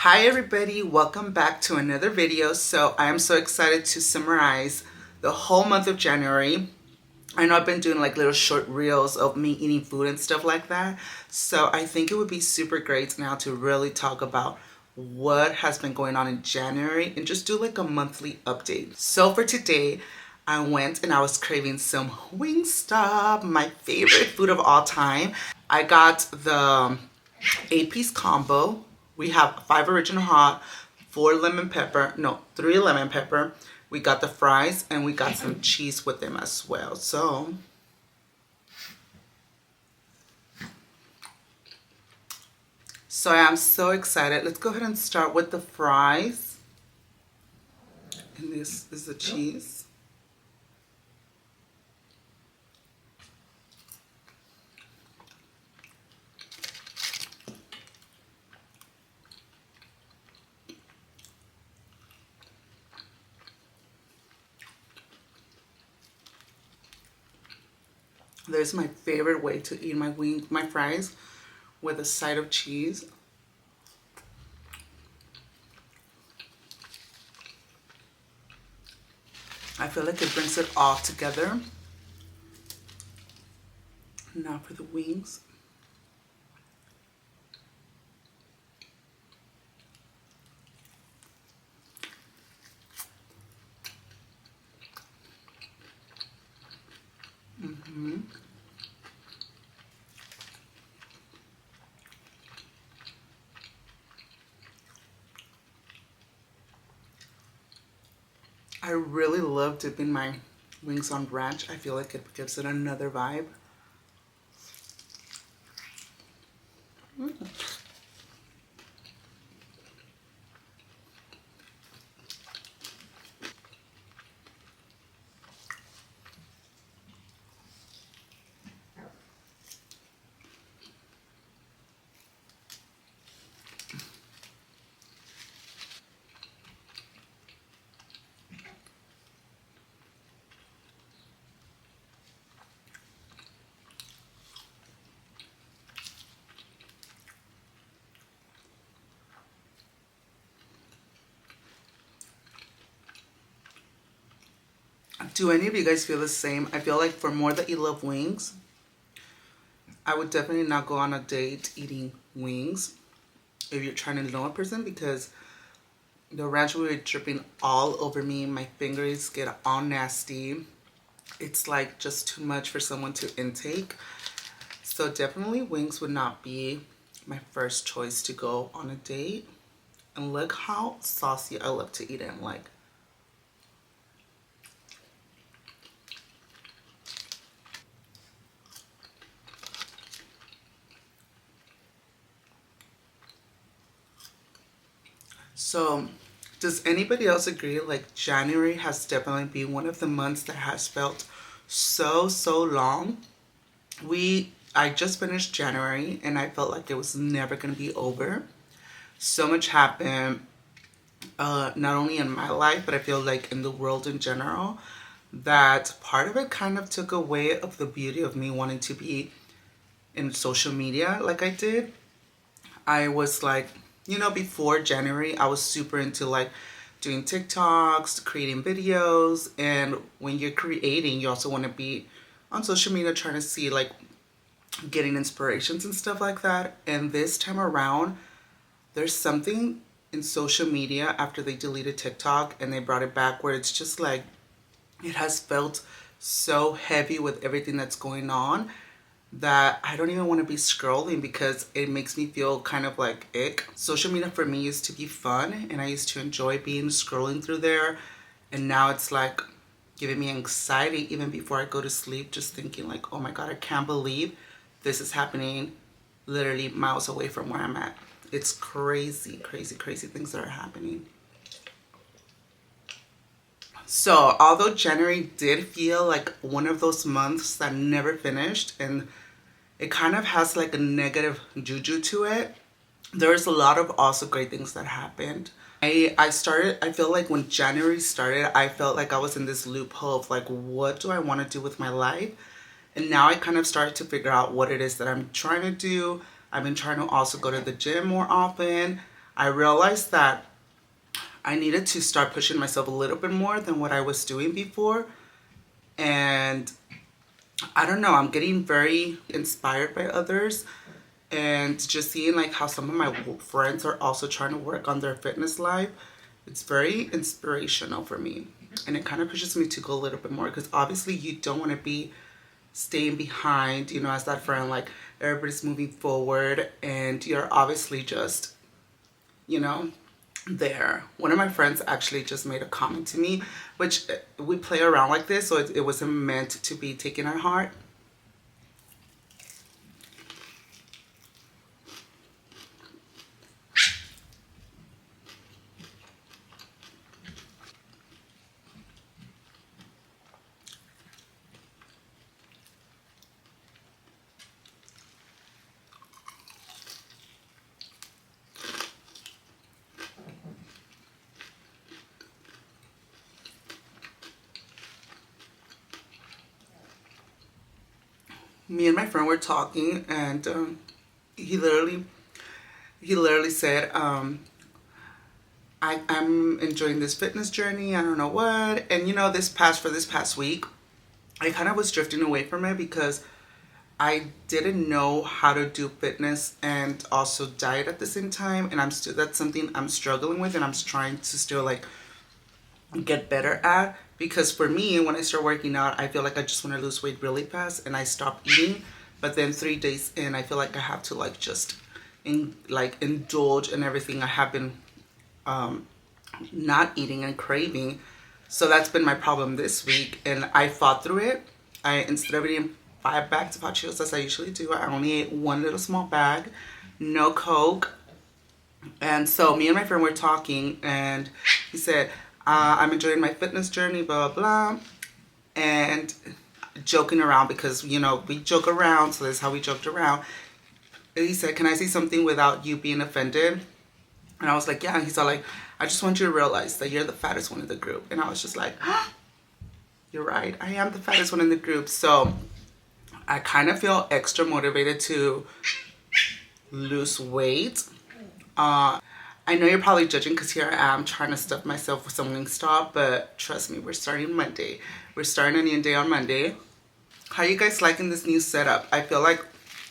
Hi everybody, welcome back to another video. So I am so excited to summarize the whole month of January. I know I've been doing like little short reels of me eating food and stuff like that. So I think it would be super great now to really talk about what has been going on in January and just do like a monthly update. So for today, I went and I was craving some Wingstop, my favorite food of all time. I got the 8-piece combo. We have 5 original hot, 4 lemon pepper, no, 3 lemon pepper. We got the fries and we got some cheese with them as well. So I am so excited. Let's go ahead and start with the fries. And this is the cheese. There's my favorite way to eat my fries, with a side of cheese. I feel like it brings it all together. Now for the wings. I really love dipping my wings on ranch. I feel like it gives it another vibe. Do any of you guys feel the same? I feel like for more that you love wings, I would definitely not go on a date eating wings if you're trying to know a person, because the ranch will be dripping all over me. My fingers get all nasty. It's like just too much for someone to intake. So definitely wings would not be my first choice to go on a date. And look how saucy I love to eat it. Like, so does anybody else agree? Like, January has definitely been one of the months that has felt so long. I just finished January and I felt like it was never going to be over. So much happened, not only in my life, but I feel like in the world in general, that part of it kind of took away of the beauty of me wanting to be in social media like I did. I was like, before January, I was super into like doing TikToks, creating videos. And when you're creating, you also want to be on social media trying to see like getting inspirations and stuff like that. And this time around, there's something in social media after they deleted TikTok and they brought it back where it's just like, it has felt so heavy with everything that's going on that I don't even want to be scrolling because it makes me feel kind of like ick. Social media for me used to be fun and I used to enjoy being scrolling through there. And now it's like giving me anxiety even before I go to sleep, just thinking like, oh my God, I can't believe this is happening literally miles away from where I'm at. It's crazy, crazy, crazy things that are happening. So although January did feel like one of those months that never finished and it kind of has like a negative juju to it, there's a lot of also great things that happened. I feel like when January started, I felt like I was in this loophole of like, what do I want to do with my life? And now I kind of started to figure out what it is that I'm trying to do. I've been trying to also go to the gym more often. I realized that I needed to start pushing myself a little bit more than what I was doing before. And I don't know, I'm getting very inspired by others and just seeing like how some of my friends are also trying to work on their fitness life. It's very inspirational for me. And it kind of pushes me to go a little bit more because obviously you don't want to be staying behind, you know, as that friend, like everybody's moving forward and you're obviously just, you know, there. One of my friends actually just made a comment to me, which we play around like this, so it wasn't meant to be taken at heart. Me and my friend were talking, and he literally he literally said, I'm enjoying this fitness journey. I don't know what. And you know, for this past week, I kind of was drifting away from it because I didn't know how to do fitness and also diet at the same time. And that's something I'm struggling with and I'm trying to still like get better at. Because for me, when I start working out, I feel like I just want to lose weight really fast and I stop eating. But then 3 days in, I feel like I have to like just indulge in everything I have been not eating and craving. So that's been my problem this week, and I fought through it. Instead of eating 5 bags of hot Cheetos as I usually do, I only ate one little small bag, no Coke. And so me and my friend were talking, and he said, I'm enjoying my fitness journey, blah, blah, blah. And joking around because, you know, we joke around, so that's how we joked around. And he said, can I say something without you being offended? And I was like, yeah. And he's all like, I just want you to realize that you're the fattest one in the group. And I was just like, you're right. I am the fattest one in the group. So I kind of feel extra motivated to lose weight. I know you're probably judging because here I am trying to stuff myself with some Wingstop, but trust me, we're starting Monday. We're starting a new day on Monday. How you guys liking this new setup? I feel like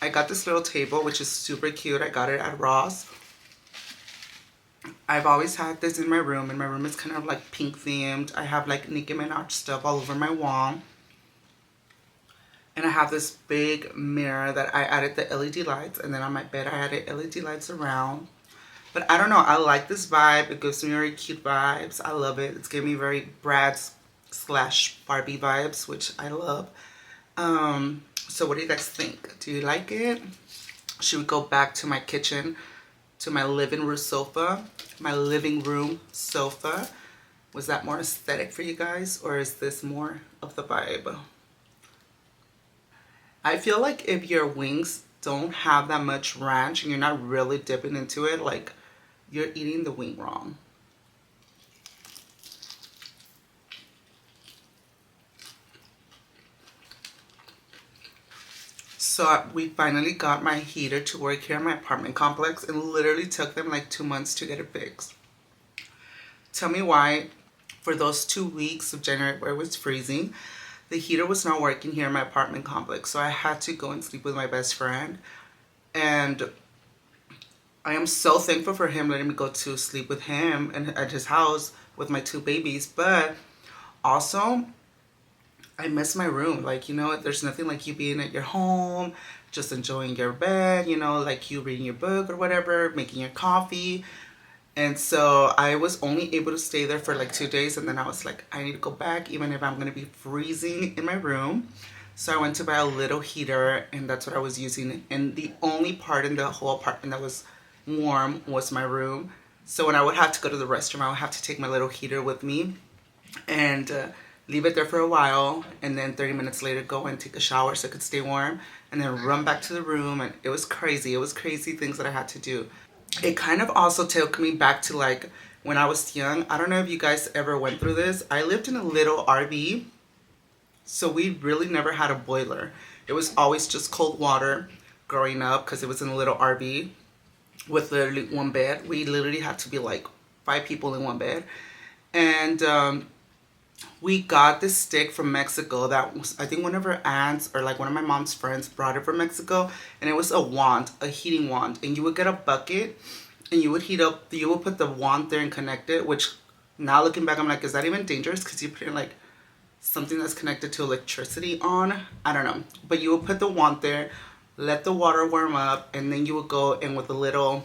I got this little table, which is super cute. I got it at Ross. I've always had this in my room, and my room is kind of like pink themed. I have like Nicki Minaj stuff all over my wall. And I have this big mirror that I added the LED lights, and then on my bed I added LED lights around. But I don't know, I like this vibe. It gives me very cute vibes. I love it. It's giving me very Bratz/Barbie vibes, which I love. So what do you guys think? Do you like it? Should we go back to my kitchen, to my living room sofa? My living room sofa. Was that more aesthetic for you guys, or is this more of the vibe? I feel like if your wings don't have that much ranch and you're not really dipping into it, like you're eating the wing wrong. So we finally got my heater to work here in my apartment complex. It literally took them like 2 months to get it fixed. Tell me why, for those 2 weeks of January where it was freezing, the heater was not working here in my apartment complex. So I had to go and sleep with my best friend. And I am so thankful for him letting me go to sleep with him and at his house with my 2 babies. But also, I miss my room. Like, you know, there's nothing like you being at your home, just enjoying your bed, you know, like you reading your book or whatever, making your coffee. And so I was only able to stay there for like 2 days, and then I was like, I need to go back even if I'm going to be freezing in my room. So I went to buy a little heater, and that's what I was using. And the only part in the whole apartment that was warm was my room. So when I would have to go to the restroom, I would have to take my little heater with me and leave it there for a while, and then 30 minutes later go and take a shower so it could stay warm, and then run back to the room. And it was crazy. It was crazy things that I had to do. It kind of also took me back to like when I was young. I don't know if you guys ever went through this. I lived in a little RV, so we really never had a boiler. It was always just cold water growing up because it was in a little RV. with literally one bed. We literally had to be like 5 people in one bed. And we got this stick from Mexico that was, I think one of her aunts or like one of my mom's friends brought it from Mexico, and it was a wand, a heating wand, and you would get a bucket and you would heat up, you would put the wand there and connect it, which now looking back I'm like, is that even dangerous? Because you put in like something that's connected to electricity on, I don't know, but you would put the wand there, let the water warm up, and then you would go in with a little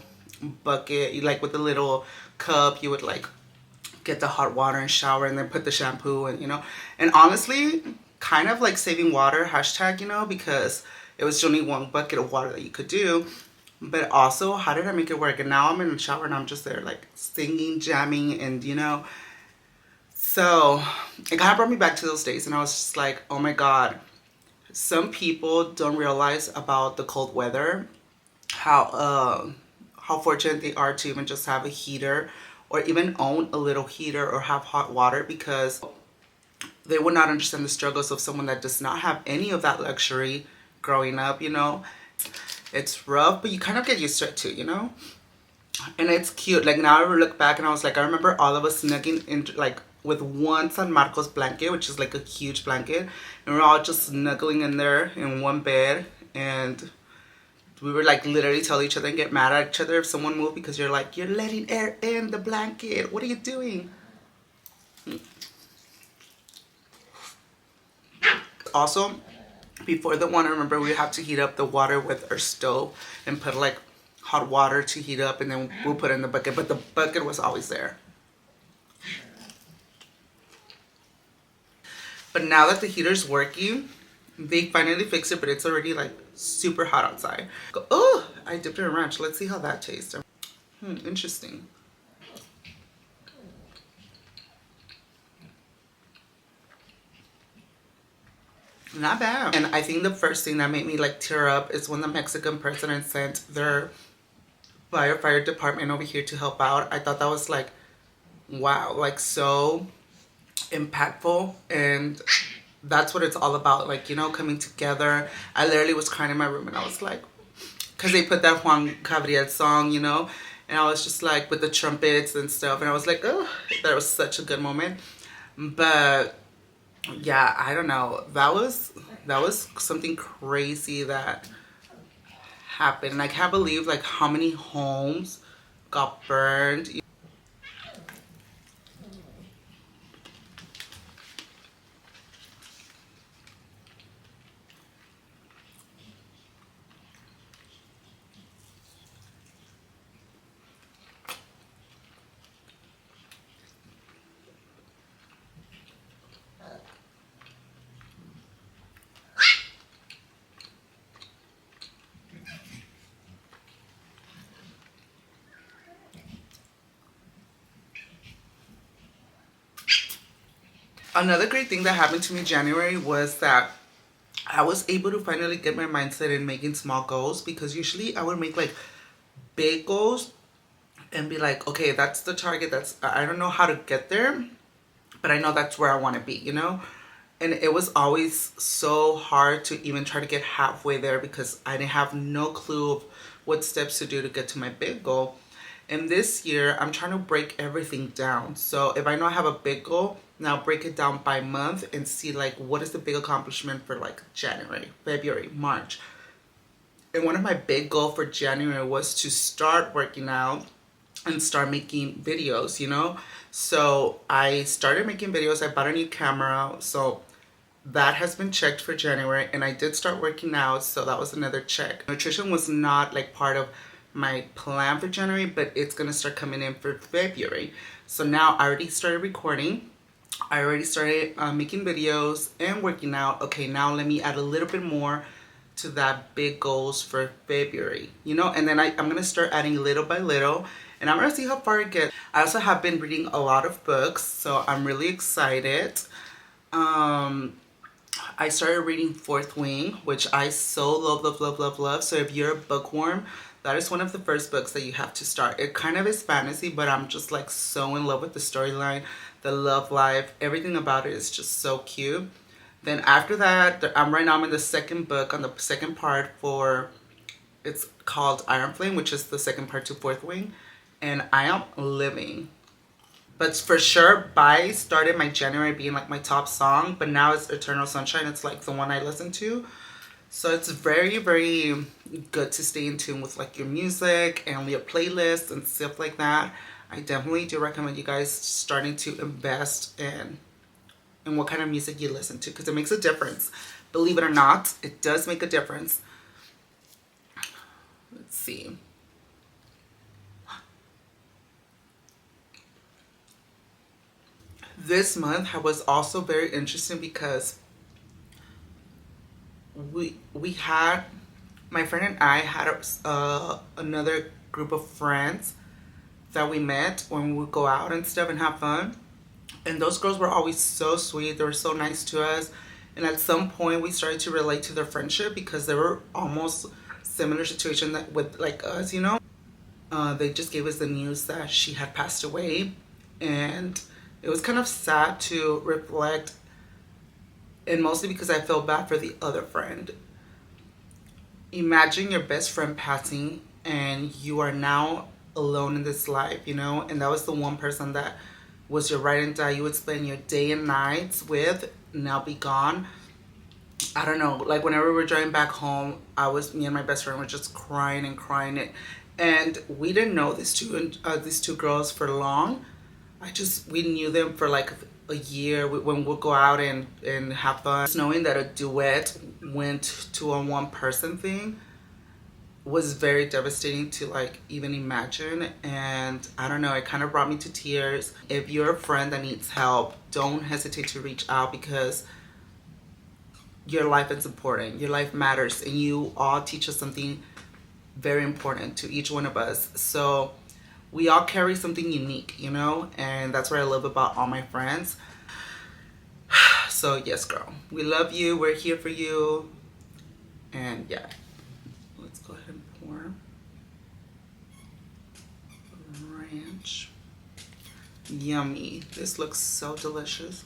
bucket, like with a little cup, you would like get the hot water and shower and then put the shampoo and and honestly kind of like saving water hashtag, because it was only one bucket of water that you could do. But also, how did I make it work? And now I'm in the shower and I'm just there like singing, jamming, and so it kind of brought me back to those days, and I was just like, oh my god, some people don't realize about the cold weather, how fortunate they are to even just have a heater or even own a little heater or have hot water, because they would not understand the struggles of someone that does not have any of that luxury growing up. It's rough, but you kind of get used to it too. And it's cute. Like now I look back and I was like, I remember all of us snugging in like with one San Marcos blanket, which is like a huge blanket, and we're all just snuggling in there in one bed, and we were like literally tell each other and get mad at each other if someone moved, because you're like, you're letting air in the blanket. What are you doing? Also, before the one, I remember we have to heat up the water with our stove and put like hot water to heat up, and then we'll put it in the bucket, but the bucket was always there. But now that the heater's working, they finally fixed it, but it's already like super hot outside. Oh, I dipped it in ranch. Let's see how that tastes. Interesting. Not bad. And I think the first thing that made me like tear up is when the Mexican president sent their fire department over here to help out. I thought that was like, wow, like so impactful, and that's what it's all about, like, coming together. I literally was crying in my room, and I was like, because they put that Juan Gabriel song, and I was just like with the trumpets and stuff, and I was like, oh, that was such a good moment. But yeah, I don't know, that was something crazy that happened, and I can't believe like how many homes got burned. Another great thing that happened to me in January was that I was able to finally get my mindset in making small goals, because usually I would make like big goals and be like, okay, that's the target, I don't know how to get there, but I know that's where I want to be. And it was always so hard to even try to get halfway there, because I didn't have no clue of what steps to do to get to my big goal. And this year, I'm trying to break everything down. So if I know I have a big goal, now break it down by month and see like what is the big accomplishment for like January, February, March. And one of my big goals for January was to start working out and start making videos. So I started making videos. I bought a new camera. So that has been checked for January, and I did start working out. So that was another check. Nutrition was not like part of my plan for January, but it's gonna start coming in for February. So now I already started recording. I already started making videos and working out. Okay, now let me add a little bit more to that big goals for February, and then I'm gonna start adding little by little, and I'm gonna see how far it gets. I also have been reading a lot of books, so I'm really excited. I started reading Fourth Wing, which I so love. So if you're a bookworm, that is one of the first books that you have to start. It kind of is fantasy, but I'm just like so in love with the storyline, the love life, everything about it is just so cute. Then after that, I'm in the second book, on the second part for It's called Iron Flame, which is the second part to Fourth Wing, and I am living. But for sure, Bye started my January being like my top song, but now it's Eternal Sunshine. It's like the one I listen to. So it's very, very good to stay in tune with like your music and your playlists and stuff like that. I definitely do recommend you guys starting to invest in what kind of music you listen to, because it makes a difference. Believe it or not, it does make a difference. Let's see. This month was also very interesting because we had, my friend and I had another group of friends that we met when we would go out and stuff and have fun. And those girls were always so sweet. They were so nice to us. And at some point, we started to relate to their friendship because they were almost similar situation that with like us, you know. They just gave us the news that she had passed away, and it was kind of sad to reflect. And mostly because I felt bad for the other friend. Imagine your best friend passing, and you are now alone in this life, you know. And that was the one person that was your ride and die. You would spend your day and nights with, now be gone. I don't know, like whenever we were driving back home, me and my best friend were just crying and crying it. And we didn't know these two girls for long. We knew them for like a year when we'll go out and have fun. Just knowing that a duet went to a one person thing was very devastating to like even imagine. And I don't know, it kind of brought me to tears. If you're a friend that needs help, don't hesitate to reach out, because your life is important, your life matters, and you all teach us something very important to each one of us. So we all carry something unique, you know, and that's what I love about all my friends. So yes, girl, we love you, we're here for you. And yeah, let's go ahead and pour ranch. Yummy. This looks so delicious.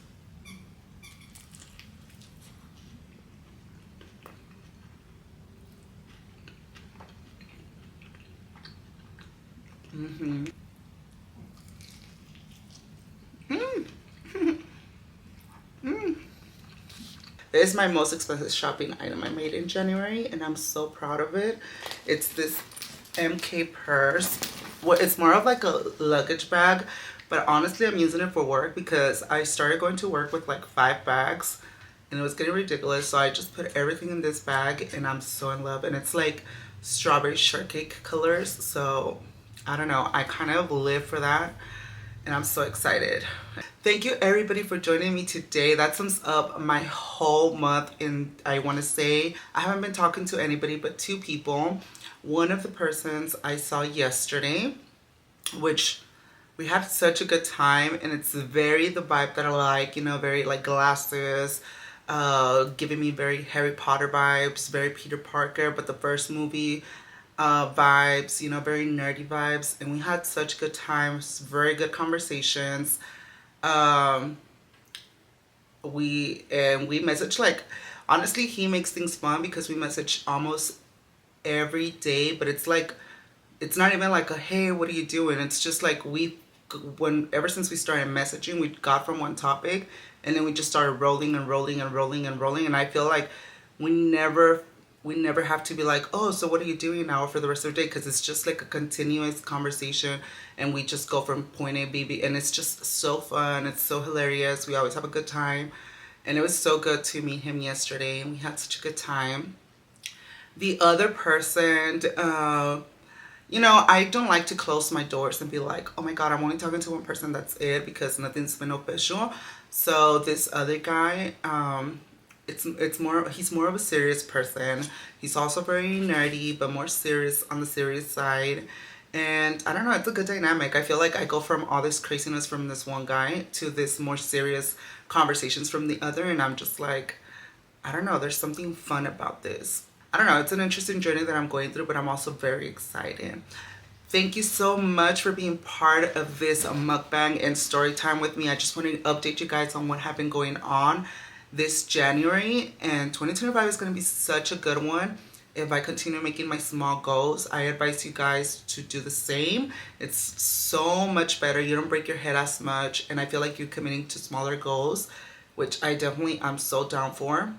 Mm-hmm. This is my most expensive shopping item I made in January, and I'm so proud of it. It's this MK purse. Well, it's more of like a luggage bag, but honestly, I'm using it for work because I started going to work with like 5 bags, and it was getting ridiculous. So I just put everything in this bag, and I'm so in love. And it's like strawberry shortcake colors. So I don't know, I kind of live for that, and I'm so excited. Thank you everybody for joining me today. That sums up my whole month. And I want to say I haven't been talking to anybody but 2 people. One of the persons I saw yesterday, which we had such a good time, and it's very the vibe that I like, you know, very like glasses, giving me very Harry Potter vibes, very Peter Parker, but the first movie vibes, you know, very nerdy vibes. And we had such good times, very good conversations. We message, like, honestly, he makes things fun because we message almost every day, but it's like, it's not even like a hey, what are you doing? It's just like ever since we started messaging, we got from one topic, and then we just started rolling and rolling and rolling and rolling. And I feel like we never have to be like, oh, so what are you doing now for the rest of the day? Because it's just like a continuous conversation, and we just go from point A, B, B, and it's just so fun. It's so hilarious. We always have a good time, and it was so good to meet him yesterday, and we had such a good time. The other person, you know, I don't like to close my doors and be like, oh my God, I'm only talking to one person, that's it, because nothing's been official. So this other guy, he's more of a serious person. He's also very nerdy, but more serious, on the serious side. And I don't know, it's a good dynamic. I feel like I go from all this craziness from this one guy to this more serious conversations from the other, and I'm just like, I don't know, there's something fun about this. I don't know, it's an interesting journey that I'm going through, but I'm also very excited. Thank you so much for being part of this mukbang and story time with me. I just wanted to update you guys on what have been going on this January, and 2025 is going to be such a good one. if I continue making my small goals, I advise you guys to do the same. It's so much better. You don't break your head as much, and I feel like you're committing to smaller goals, which I definitely am so down for.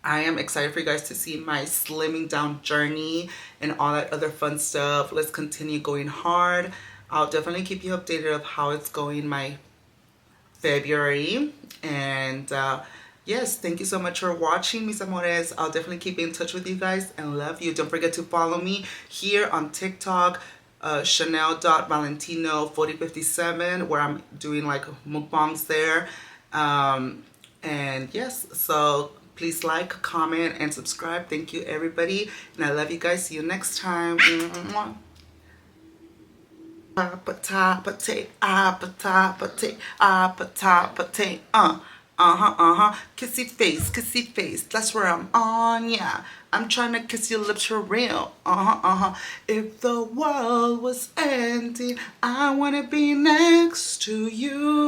I am excited for you guys to see my slimming down journey and all that other fun stuff. Let's continue going hard. I'll definitely keep you updated of how it's going my February. And yes, thank you so much for watching, mis amores. I'll definitely keep in touch with you guys and love you. Don't forget to follow me here on TikTok, Chanel.Valentino4057, where I'm doing like mukbangs there. And yes, so please like, comment, and subscribe. Thank you, everybody. And I love you guys. See you next time. Appetite, appetite, appetite, kissy face, that's where I'm on, yeah. I'm trying to kiss your lips for real, If the world was ending, I wanna be next to you.